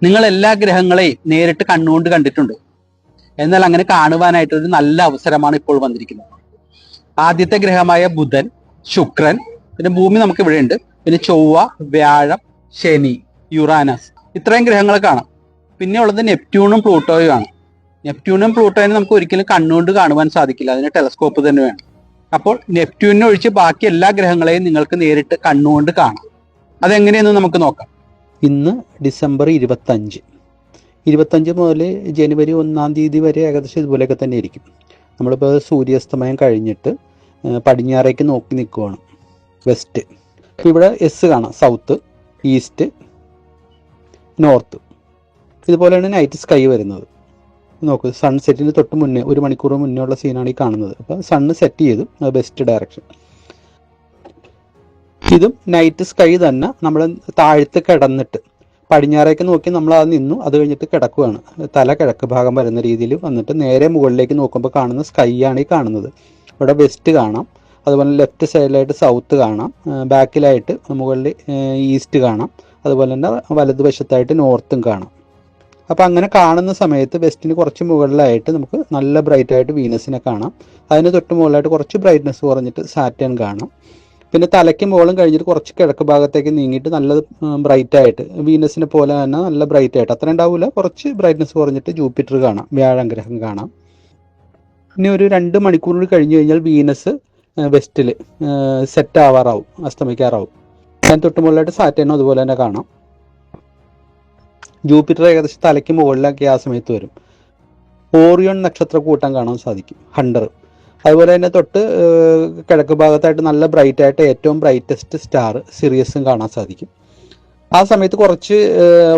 നിങ്ങൾ എല്ലാ ഗ്രഹങ്ങളെയും നേരിട്ട് കണ്ണുകൊണ്ട് കണ്ടിട്ടുണ്ട്. എന്നാൽ അങ്ങനെ കാണുവാനായിട്ട് ഒരു നല്ല അവസരമാണ് ഇപ്പോൾ വന്നിരിക്കുന്നത്. ആദ്യത്തെ ഗ്രഹമായ ബുധൻ, ശുക്രൻ, പിന്നെ ഭൂമി നമുക്ക് ഇവിടെ ഉണ്ട്, പിന്നെ ചൊവ്വ, വ്യാഴം, ശനി, യുറാനസ്, ഇത്രയും ഗ്രഹങ്ങൾ കാണാം. പിന്നെ ഉള്ളത് നെപ്റ്റ്യൂണും പ്ലൂട്ടോയും ആണ്. നെപ്റ്റ്യൂണും പ്ലൂട്ടോയും നമുക്ക് ഒരിക്കലും കണ്ണുകൊണ്ട് കാണുവാൻ സാധിക്കില്ല, അതിന് ടെലസ്കോപ്പ് തന്നെ വേണം. അപ്പോൾ നെപ്റ്റ്യൂണിനെ ഒഴിച്ച് ബാക്കി എല്ലാ ഗ്രഹങ്ങളെയും നിങ്ങൾക്ക് നേരിട്ട് കണ്ണുകൊണ്ട് കാണാം. അതെങ്ങനെയെന്ന് നമുക്ക് നോക്കാം. ഇന്ന് ഡിസംബർ 25 മുതൽ ജനുവരി 1 തീയതി വരെ ഏകദേശം ഇതുപോലെയൊക്കെ തന്നെ ഇരിക്കും. നമ്മളിപ്പോൾ സൂര്യാസ്തമയം കഴിഞ്ഞിട്ട് പടിഞ്ഞാറേക്ക് നോക്കി നിൽക്കുവാണ്, വെസ്റ്റ്. അപ്പോൾ ഇവിടെ എസ് കാണാം, സൗത്ത്, ഈസ്റ്റ്, നോർത്ത്. ഇതുപോലെയാണ് നൈറ്റ് സ്കൈ വരുന്നത്. നോക്ക്, സൺസെറ്റിന് തൊട്ട് മുന്നേ 1 മണിക്കൂർ മുന്നേ ഉള്ള സീനാണ് ഈ കാണുന്നത്. അപ്പോൾ സണ്ണ് സെറ്റ് ചെയ്തു, വെസ്റ്റ് ഡയറക്ഷൻ. ഇതും നൈറ്റ് സ്കൈ തന്നെ. നമ്മൾ താഴത്ത് കിടന്നിട്ട് പടിഞ്ഞാറേക്ക് നോക്കി നമ്മൾ അത് നിന്നു, അത് കഴിഞ്ഞിട്ട് കിടക്കുകയാണ്. തല കിഴക്ക് ഭാഗം വരുന്ന രീതിയിൽ വന്നിട്ട് നേരെ മുകളിലേക്ക് നോക്കുമ്പോൾ കാണുന്ന സ്കൈ ആണ് ഈ കാണുന്നത്. ഇവിടെ വെസ്റ്റ് കാണാം, അതുപോലെ ലെഫ്റ്റ് സൈഡിലായിട്ട് സൗത്ത് കാണാം, ബാക്കിലായിട്ട് മുകളിൽ ഈസ്റ്റ് കാണാം, അതുപോലെ തന്നെ വലതുവശത്തായിട്ട് നോർത്തും കാണാം. അപ്പോൾ അങ്ങനെ കാണുന്ന സമയത്ത് വെസ്റ്റിന് കുറച്ച് മുകളിലായിട്ട് നമുക്ക് നല്ല ബ്രൈറ്റായിട്ട് വീനസിനെ കാണാം. അതിന് തൊട്ട് മുകളിലായിട്ട് കുറച്ച് ബ്രൈറ്റ്നസ് കുറഞ്ഞിട്ട് സാറ്റേൺ കാണാം. പിന്നെ തലയ്ക്ക് മുകളും കഴിഞ്ഞിട്ട് കുറച്ച് കിഴക്ക് ഭാഗത്തേക്ക് നീങ്ങിയിട്ട് നല്ല ബ്രൈറ്റായിട്ട് വീനസിനെ പോലെ തന്നെ നല്ല ബ്രൈറ്റായിട്ട്, അത്ര ഉണ്ടാവില്ല, കുറച്ച് ബ്രൈറ്റ്നസ് കുറഞ്ഞിട്ട് ജൂപ്പിറ്റർ കാണാം, വ്യാഴം ഗ്രഹം കാണാം. ഇനി ഒരു 2 മണിക്കൂർ കഴിഞ്ഞ് കഴിഞ്ഞാൽ വീനസ് വെസ്റ്റിൽ സെറ്റ് ആവാറാവും, അസ്തമിക്കാറാവും. അതിന് തൊട്ട് മുകളിലായിട്ട് സാറ്റേണും അതുപോലെ തന്നെ കാണാം. ജൂപ്പിറ്റർ ഏകദേശം തലയ്ക്ക് മുകളിലൊക്കെ ആ സമയത്ത് വരും. ഓറിയോൺ നക്ഷത്ര കൂട്ടം കാണാൻ സാധിക്കും, ഹണ്ടർ. അതുപോലെ തന്നെ തൊട്ട് കിഴക്ക് ഭാഗത്തായിട്ട് നല്ല ബ്രൈറ്റായിട്ട് ഏറ്റവും ബ്രൈറ്റസ്റ്റ് സ്റ്റാർ സിറിയസും കാണാൻ സാധിക്കും. ആ സമയത്ത് കുറച്ച്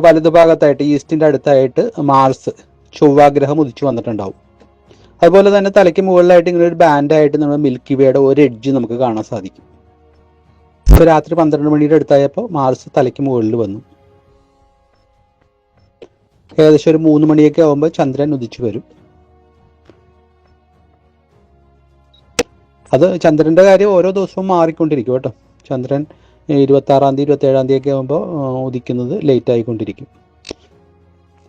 വലതുഭാഗത്തായിട്ട് ഈസ്റ്റിൻ്റെ അടുത്തായിട്ട് മാർസ്, ചൊവ്വാഗ്രഹം ഉദിച്ചു വന്നിട്ടുണ്ടാവും. അതുപോലെ തന്നെ തലയ്ക്ക് മുകളിലായിട്ട് ഇങ്ങനെ ഒരു ബാൻഡായിട്ട് നമ്മൾ മിൽക്കി വേയുടെ ഒരു എഡ്ജ് നമുക്ക് കാണാൻ സാധിക്കും. ഇപ്പോൾ രാത്രി 12 മണിയുടെ അടുത്തായപ്പോൾ മാർസ് തലയ്ക്ക് മുകളിൽ വന്നു. ഏകദേശം ഒരു 3 മണിയൊക്കെ ആകുമ്പോൾ ചന്ദ്രൻ ഉദിച്ചു വരും. അത് ചന്ദ്രൻ്റെ കാര്യം ഓരോ ദിവസവും മാറിക്കൊണ്ടിരിക്കും കേട്ടോ. ചന്ദ്രൻ 26-ാം തീയതി 27-ാം തീയതി ഒക്കെ ആകുമ്പോൾ ഉദിക്കുന്നത് ലേറ്റ് ആയിക്കൊണ്ടിരിക്കും.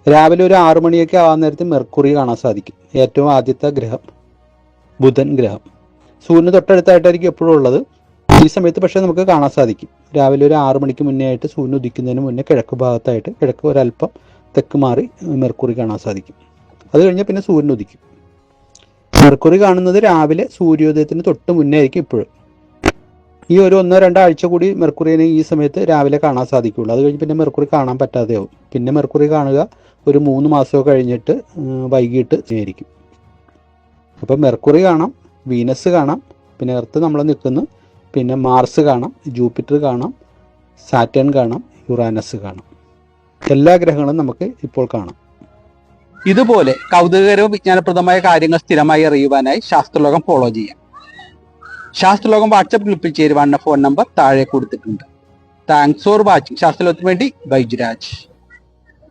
രാവിലെ ഒരു 6 മണിയൊക്കെ ആവാൻ നേരത്ത് മെർക്കുറി കാണാൻ സാധിക്കും, ഏറ്റവും ആദ്യത്തെ ഗ്രഹം, ബുധൻ ഗ്രഹം. സൂര്യന് തൊട്ടടുത്തായിട്ടായിരിക്കും എപ്പോഴും ഉള്ളത്. ഈ സമയത്ത് പക്ഷേ നമുക്ക് കാണാൻ സാധിക്കും. രാവിലെ ഒരു 6 മണിക്ക് മുന്നേ ആയിട്ട് സൂര്യൻ ഉദിക്കുന്നതിന് മുന്നേ കിഴക്ക് ഭാഗത്തായിട്ട്, കിഴക്ക് ഒരല്പം തെക്ക് മാറി മെർക്കുറി കാണാൻ സാധിക്കും. അത് കഴിഞ്ഞാൽ പിന്നെ സൂര്യൻ ഉദിക്കും. മെർക്കുറി കാണുന്നത് രാവിലെ സൂര്യോദയത്തിന് തൊട്ട് മുന്നേ ആയിരിക്കും ഇപ്പോഴും. ഈ ഒരു 1-2 ആഴ്ച കൂടി മെർക്കുറിനെ ഈ സമയത്ത് രാവിലെ കാണാൻ സാധിക്കുകയുള്ളൂ. അത് കഴിഞ്ഞ് പിന്നെ മെർക്കുറി കാണാൻ പറ്റാതെയാവും. പിന്നെ മെർക്കുറി കാണുക ഒരു 3 മാസമോ കഴിഞ്ഞിട്ട് വൈകിട്ട് ആയിരിക്കും. അപ്പം മെർക്കുറി കാണാം, വീനസ് കാണാം, പിന്നെ എർത്ത് നമ്മൾ നിൽക്കുന്നു, പിന്നെ മാർസ് കാണാം, ജൂപ്പിറ്റർ കാണാം, സാറ്റേൺ കാണാം, യുറാനസ് കാണാം. എല്ലാ ഗ്രഹങ്ങളും നമുക്ക് ഇപ്പോൾ കാണാം. ഇതുപോലെ കൗതുകകരവും വിജ്ഞാനപ്രദമായ കാര്യങ്ങൾ സ്ഥിരമായി അറിയുവാനായി ശാസ്ത്രലോകം ഫോളോ ചെയ്യാം. ശാസ്ത്രലോകം വാട്സപ്പ് ഗ്രൂപ്പിൽ ചേരുവാനുള്ള ഫോൺ നമ്പർ താഴെ കൊടുത്തിട്ടുണ്ട്. Thanks for watching. ശാസ്ത്രലോകത്തിന് വേണ്ടി ബൈജുരാജ്.